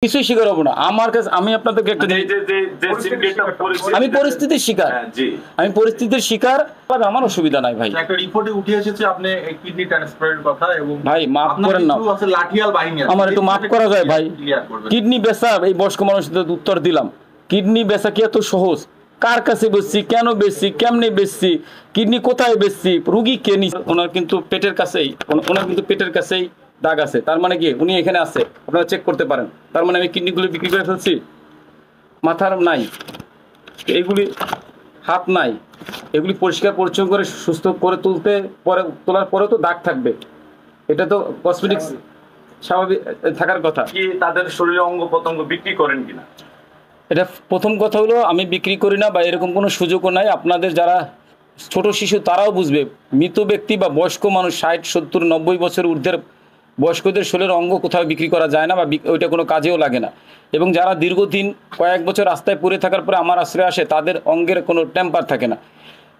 কিছুই শিকার হবো না। আমার কাছে আমি আপনাদেরকে একটা আমি পরিস্থিতির শিকার, আমি পরিস্থিতির শিকার। আমার অসুবিধা নাই ভাই। একটা রিপোর্টে উঠে এসেছে আপনি কিডনি ট্রান্সপ্লান্টের কথা, এবং ভাই মাফ করেন না, লাঠিয়াল বাহিনী আছে, আমার একটু মাফ করা যায় ভাই। কিডনি বেচা, এই বয়স্ক মানুষদের উত্তর দিলাম, কিডনি বেচা কি এত সহজ? কার কাছে বেচছি, কেন বেচছি, কেমনে বেচছি, কিডনি কোথায় বেচছি, রুগী কে নিচ্ছে? ওনার কিন্তু পেটের কাছেই, ওনার কিন্তু পেটের কাছেই দাগ আছে। তার মানে কি উনি এখানে আছে, আপনারা চেক করতে পারেন। তার মানে আমি কিডনিগুলো বিক্রি করে ফেলছি। মাথার নাই, এইগুলি হাত নাই, এগুলি পরিষ্কার পরিচ্ছন্ন করে সুস্থ করে তোলার পরে তো দাগ থাকবে। এটা তো কসমেটিক্স স্বাভাবিক থাকার কথা। কি তাদের শরীরে অঙ্গ প্রত্যঙ্গ বিক্রি করেন কিনা? এটা প্রথম কথা হলো, আমি বিক্রি করি না বা এরকম কোনো সুযোগও নাই। আপনাদের যারা ছোট শিশু তারাও বুঝবে, মৃত ব্যক্তি বা বয়স্ক মানুষ 60, 70, 90 বছর ঊর্ধ্বের বয়স্কদের শরীরের অঙ্গ কোথাও বিক্রি করা যায় না বা ওইটা কোনো কাজেও লাগে না। এবং যারা দীর্ঘদিন কয়েক বছর রাস্তায় পড়ে থাকার পরে আমার আশ্রয়ে আসে, তাদের অঙ্গের কোনো টেম্পার থাকে না।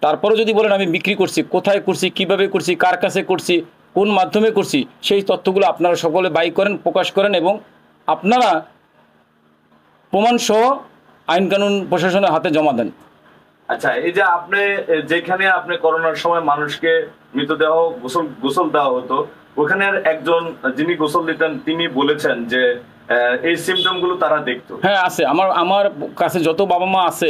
তারপরে যদি বলেন আমি বিক্রি করছি, কোথায় করছি, কিভাবে করছি, কার কাছে করছি, কোন মাধ্যমে করছি, সেই তথ্যগুলো আপনারা সকলে বাই করেন, প্রকাশ করেন এবং আপনারা প্রমাণসহ আইন কানুন প্রশাসনের হাতে জমা দেন। আচ্ছা, এই যে আপনি যেখানে আপনি করোনার সময় মানুষকে মৃতদেহ গোসল দেওয়া হতো, ওখানের একজন যিনি গোসল দিতেন তিনি বলেছেন যে এই সিমটম গুলো তারা দেখতো। হ্যাঁ আছে, আমার কাছে যত বাবা মা আছে,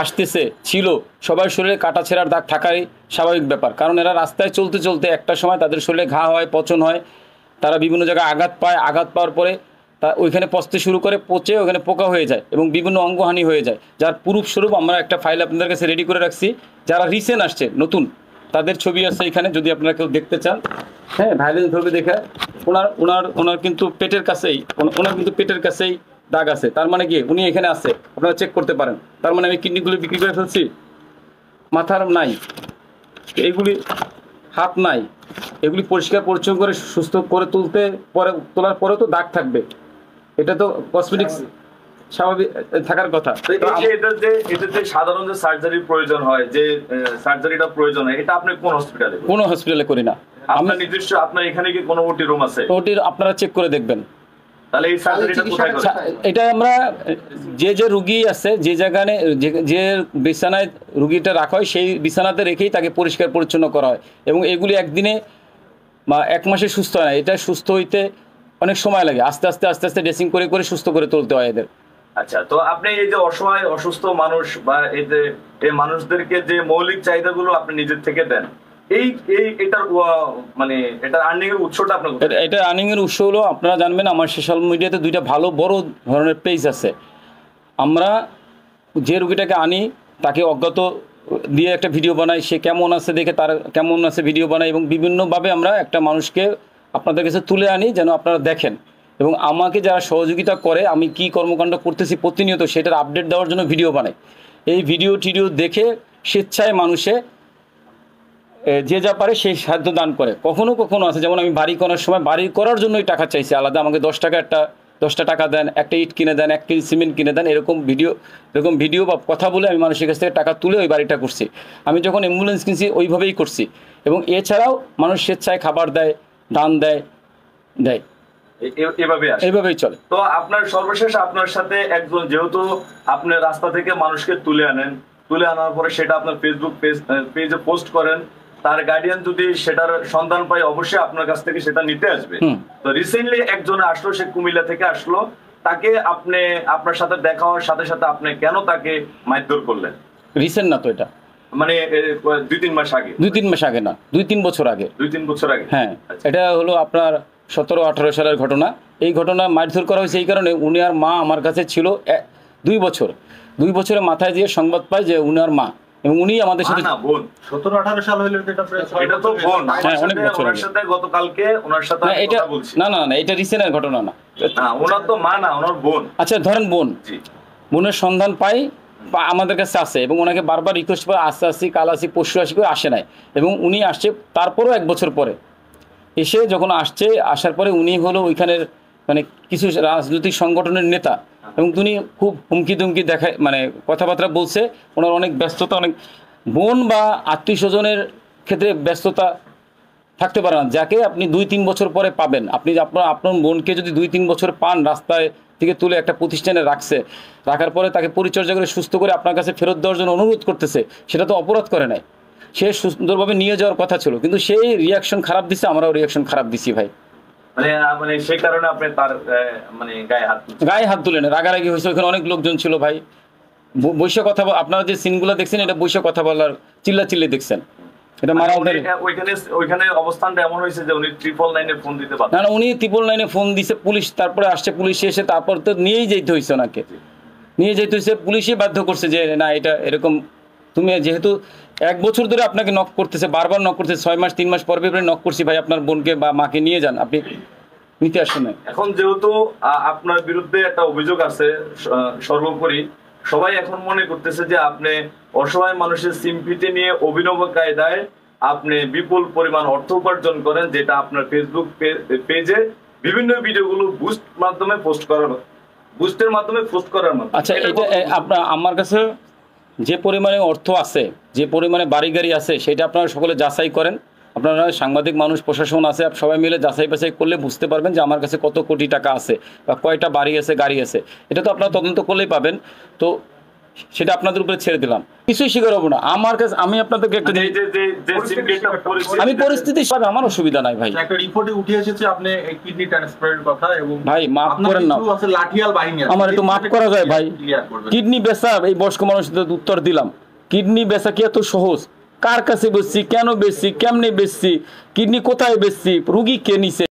আসতেছে ছিল, সবার শরীরে কাটা ছেঁড়ার দাগ থাকাই স্বাভাবিক ব্যাপার। কারণ এরা রাস্তায় চলতে চলতে একটা সময় তাদের শরীরে ঘা হয়, পচন হয়, তারা বিভিন্ন জায়গায় আঘাত পায়, আঘাত পাওয়ার পরে তা ওইখানে পচতে শুরু করে, পচে ওখানে পোকা হয়ে যায় এবং বিভিন্ন অঙ্গহানি হয়ে যায়। যার স্বরূপ আমরা একটা ফাইল আপনাদের কাছে রেডি করে রাখছি। যারা রিসেন্ট আসছে নতুন, তাদের ছবি আছে এখানে, যদি আপনারা কেউ দেখতে চান। হ্যাঁ, ভাইলেন্স ধরবে দেখে। ওনার কিন্তু পেটের কাছেই দাগ আছে। তার মানে কি উনি এখানে আছে, আপনারা চেক করতে পারেন। তার মানে আমি কিডনিগুলো বিক্রি করে ফেলছি। মাথার নাই, এইগুলি হাত নাই, এগুলি পরিষ্কার পরিচ্ছন্ন করে সুস্থ করে তোলার পরে তো দাগ থাকবে। এটা তো কসমেটিক্স স্বাভাবিক থাকার কথা। এদের যে সাধারণ যে সার্জারির প্রয়োজন হয়, যে সার্জারিটা প্রয়োজন হয়, এটা আপনি কোন হসপিটালে? কোনো হসপিটালে করি না। আপনার নিজস্ব, আপনার এখানে কি কোনো ওটি রুম আছে? ওটির আপনারা চেক করে দেখবেন। তাহলে এই সার্জারিটা কোথায় করেন? এটা আমরা যে রুগী আছে, যে জায়গায় যে বিছানায় রুগীটা রাখা হয়, সেই বিছানাতে রেখেই তাকে পরিষ্কার পরিচ্ছন্ন করা হয়। এবং এগুলি একদিনে বা এক মাসে সুস্থ হয় না, এটা সুস্থ হইতে অনেক সময় লাগে। আস্তে আস্তে ড্রেসিং করে সুস্থ করে তুলতে হয় এদের। আচ্ছা, তো আপনি এই যে অসহায় অসুস্থ মানুষ বা এই মানুষদেরকে যে মৌলিক চাহিদাগুলো আপনি নিজের থেকে দেন, এটার মানে এটার আর্নিং এর উৎসটা আপনার? এটা আর্নিং এর উৎস হলো, আপনারা জানবেন আমার সোশ্যাল মিডিয়াতে দুইটা ভালো বড় ধরনের পেজ আছে। আমরা যে রুগীটাকে আনি তাকে অজ্ঞাত দিয়ে একটা ভিডিও বানাই, সে কেমন আছে দেখে তার কেমন আছে ভিডিও বানাই, এবং বিভিন্নভাবে আমরা একটা মানুষকে আপনাদের কাছে তুলে আনি যেন আপনারা দেখেন। এবং আমাকে যারা সহযোগিতা করে, আমি কি কর্মকাণ্ড করতেছি প্রতিনিয়ত সেটার আপডেট দেওয়ার জন্য ভিডিও বানাই। এই ভিডিও দেখে স্বেচ্ছায় মানুষে যে যা পারে সেই সাহায্য দান করে। কখনো আছে, যেমন আমি বাড়ি করার সময় বাড়ি করার জন্যই টাকা চাইছি আলাদা, আমাকে 10 টাকা দেন, একটা ইট কিনে দেন, 1 কেজি সিমেন্ট কিনে দেন, এরকম ভিডিও বা কথা বলে আমি মানুষের কাছ থেকে টাকা তুলে ওই বাড়িটা করছি। আমি যখন অ্যাম্বুলেন্স কিনছি ওইভাবেই করছি। এবং এছাড়াও মানুষ স্বেচ্ছায় খাবার দেয়, দান দেয়, এভাবেই চলে। তো আপনার সর্বশেষ আপনার সাথে একজন, যেহেতু আপনি রাস্তা থেকে মানুষকে তুলে আনার পরে সেটা আপনার ফেসবুক পেজে পোস্ট করেন, তার গার্ডিয়ান যদি সেটার সন্ধান পায় অবশ্যই আপনার কাছ থেকে সেটা নিতে আসবে। তো রিসেন্টলি একজন আসলো, সে কুমিল্লা থেকে আসলো, তাকে আপনার সাথে দেখা হওয়ার সাথে সাথে আপনি কেন তাকে মারধর করলেন? রিসেন্ট না তো, এটা মানে 2-3 মাস আগে? 2-3 মাস আগে না, 2-3 বছর আগে। 2-3 বছর আগে? হ্যাঁ, এটা হলো আপনার 17-18 সালের ঘটনা। এই ঘটনা মারধর করা হয়েছে এই কারণে, উনি আর মা আমার কাছে ছিল 2 বছরের মাথায় দিয়ে সংবাদ পাই যে উনার মা, এবং উনি আমাদের সাথে 17-18 সাল হইলো, এটা তো বোন। হ্যাঁ, অনেক বছর আগে। সাথে গতকালকে ওনার সাথে কথা বলছি। না, এটা রিসেন্টের ঘটনা না। ওনার তো মা না, ওনার বোন। আচ্ছা, ধরেন বোনের সন্ধান পাই আমাদের কাছে আসে, এবং ওনাকে বারবার রিকোয়েস্ট করে কাল আসি, পরশু আসি করে আসে নাই। এবং উনি আসছে তারপরও 1 বছর পরে এসে, যখন আসার পরে উনি হলো ওইখানের মানে কিছু রাজনৈতিক সংগঠনের নেতা, এবং তিনি খুব হুমকি দুমকি দেখায়, মানে কথাবার্তা বলছে। ওনার অনেক ব্যস্ততা, অনেক বোন বা আত্মীয় স্বজনের ক্ষেত্রে ব্যস্ততা থাকতে পারে না। যাকে আপনি 2-3 বছর পরে পাবেন, আপনি আপনার বোনকে যদি 2-3 বছর পান, রাস্তায় থেকে তুলে একটা প্রতিষ্ঠানে রাখার পরে তাকে পরিচর্যা করে সুস্থ করে আপনার কাছে ফেরত দেওয়ার জন্য অনুরোধ করতেছে, সেটা তো অপরাধ করে নাই। সে সুন্দরভাবে নিয়ে যাওয়ার কথা ছিল, কিন্তু সেই রিয়াকশন খারাপ দিচ্ছে, আমরাও রিয়াকশন খারাপ দিছি ভাই। মানে সেই কারণে আপনি তার মানে গায়ে হাত তুলে না, রাগারাগি হয়েছে, ওখানে অনেক লোকজন ছিল ভাই। বৈশ্য কথা আপনারা যে সিনগুলো দেখছেন, এটা বৈশ্য কথা বলার চিল্লি দেখছেন। এটা মারা ওইখানে অবস্থানটা এমন হয়েছে যে উনি 999 ফোন দিতে পারেন না, উনি 999 ফোন দিছে, পুলিশ তারপরে আসছে, পুলিশ এসে তারপর তো নিয়েই যেতে হয়েছে, ওনাকে নিয়ে যেতে হয়েছে, পুলিশই বাধ্য করছে যে না এটা এরকম, তুমি যেহেতু 1 বছর ধরে আপনাকে নক করতেছে, বারবার নক করতেছে, 6 মাস 3 মাস পর নক করছি, ভাই আপনার বোনকে বা মাকে নিয়ে যান, আপনি নিতে আসেন না। এখন যেহেতু আপনার বিরুদ্ধে একটা অভিযোগ আছে, সর্বোপরি সবাই এখন মনে করতেছে যে আপনি অসহায় মানুষের সিম্পিটি নিয়ে অভিনব কায়দায় আপনি বিপুল পরিমাণ অর্থ উপার্জন করেন, যেটা আপনার ফেসবুক পেজে বিভিন্ন ভিডিওগুলো বুস্টের মাধ্যমে পোস্ট করার মাধ্যমে। আচ্ছা, এটা আপনার আমার কাছে যে পরিমাণে অর্থ আছে, যে পরিমাণে বাড়ি গাড়ি আছে, সেটা আপনারা সকলে যাচাই করেন। আপনারা সাংবাদিক মানুষ, প্রশাসন আছে, সবাই মিলে যাচাই বাছাই করলে বুঝতে পারবেন যে আমার কাছে কত কোটি টাকা আছে বা কয়টা বাড়ি আছে, গাড়ি আছে। এটা তো আপনারা তদন্ত করলেই পাবেন। তো সেটা আপনাদের উপরে ছেড়ে দিলাম, কিছুই স্বীকার হবো না। আমার কাছে আমি আপনাদেরকে একটা আমি পরিস্থিতি সব, আমার অসুবিধা নাই ভাই। একটা রিপোর্টে উঠে এসেছে আপনি কিডনি ট্রান্সপ্লান্টের কথা, এবং ভাই মাফ করেন না, লাঠিয়াল বাহিনী আমার একটু মাফ করা যায় ভাই। কিডনি বেচা, এই বয়স্ক মানুষদের উত্তর দিলাম, কিডনি বেচা কি এত সহজ? কার কাছে বেচছি, কেন বেচছি, কেমনে বেচছি, কিডনি কোথায় বেচছি, রুগী কে নিছে,